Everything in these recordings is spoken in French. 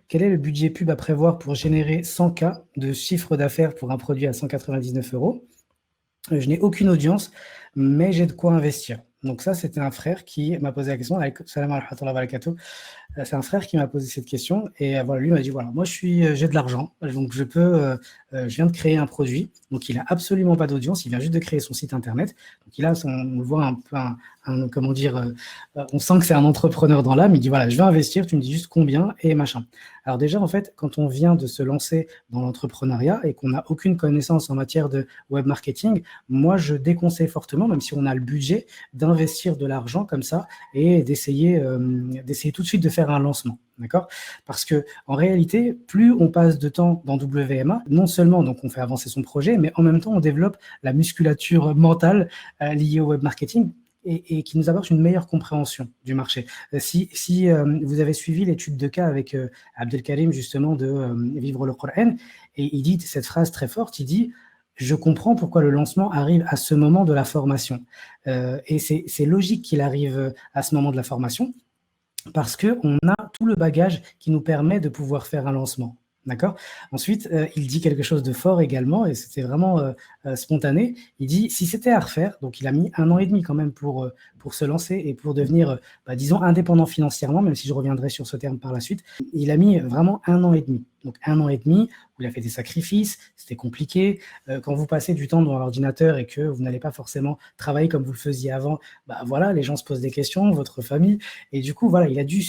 Quel est le budget pub à prévoir pour générer 100K de chiffre d'affaires pour un produit à 199 euros? Je n'ai aucune audience, mais j'ai de quoi investir. Donc ça, c'était un frère qui m'a posé la question. Salam alaikum wa barakatuh. C'est un frère qui m'a posé cette question et voilà, lui m'a dit voilà, moi j'ai de l'argent, donc je viens de créer un produit, donc il a absolument pas d'audience, il vient juste de créer son site internet, donc on le voit un peu comment dire, on sent que c'est un entrepreneur dans l'âme. Il dit voilà, je vais investir, tu me dis juste combien et machin. Alors déjà en fait, quand on vient de se lancer dans l'entrepreneuriat et qu'on n'a aucune connaissance en matière de web marketing, moi je déconseille fortement, même si on a le budget, d'investir de l'argent comme ça et d'essayer tout de suite de faire un lancement. D'accord? Parce que en réalité, plus on passe de temps dans WMA, non seulement donc on fait avancer son projet, mais en même temps on développe la musculature mentale liée au web marketing et qui nous apporte une meilleure compréhension du marché. Si vous avez suivi l'étude de cas avec Abdelkarim justement de Vivre le Coran, et il dit cette phrase très forte, il dit je comprends pourquoi le lancement arrive à ce moment de la formation. Et c'est logique qu'il arrive à ce moment de la formation parce qu'on a tout le bagage qui nous permet de pouvoir faire un lancement. D'accord? Ensuite, il dit quelque chose de fort également, et c'était vraiment spontané. Il dit, si c'était à refaire, donc il a mis 1 an et demi quand même pour se lancer et pour devenir, disons, indépendant financièrement, même si je reviendrai sur ce terme par la suite. Il a mis vraiment 1 an et demi. Donc 1 an et demi où il a fait des sacrifices, c'était compliqué. Quand vous passez du temps devant l'ordinateur et que vous n'allez pas forcément travailler comme vous le faisiez avant, voilà, les gens se posent des questions, votre famille, et du coup, voilà, il a dû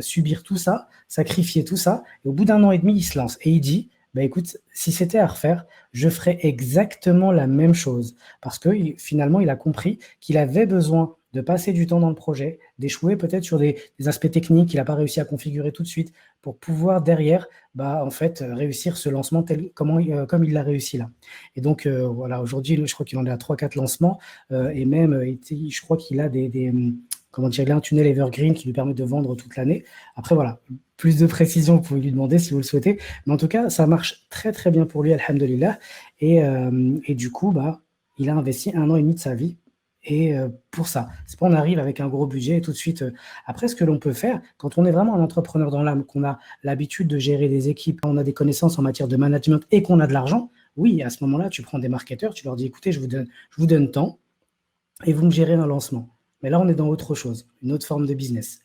subir tout ça, sacrifier tout ça, et au bout d'1 an et demi, il se lance. Et il dit, écoute, si c'était à refaire, je ferais exactement la même chose. Parce que finalement, il a compris qu'il avait besoin de passer du temps dans le projet, d'échouer peut-être sur des aspects techniques qu'il n'a pas réussi à configurer tout de suite, pour pouvoir derrière, en fait, réussir ce lancement comme il l'a réussi là. Et donc, voilà, aujourd'hui, je crois qu'il en est à 3-4 lancements, et même, je crois qu'il a comment dire, il a un tunnel evergreen qui lui permet de vendre toute l'année. Après, voilà, plus de précision, vous pouvez lui demander si vous le souhaitez. Mais en tout cas, ça marche très, très bien pour lui, alhamdoulilah. Et du coup, il a investi 1 an et demi de sa vie. Et pour ça, c'est pas on arrive avec un gros budget et tout de suite. Après, ce que l'on peut faire, quand on est vraiment un entrepreneur dans l'âme, qu'on a l'habitude de gérer des équipes, on a des connaissances en matière de management et qu'on a de l'argent, oui, à ce moment-là, tu prends des marketeurs, tu leur dis, écoutez, je vous donne tant et vous me gérez un lancement. Mais là, on est dans autre chose, une autre forme de business.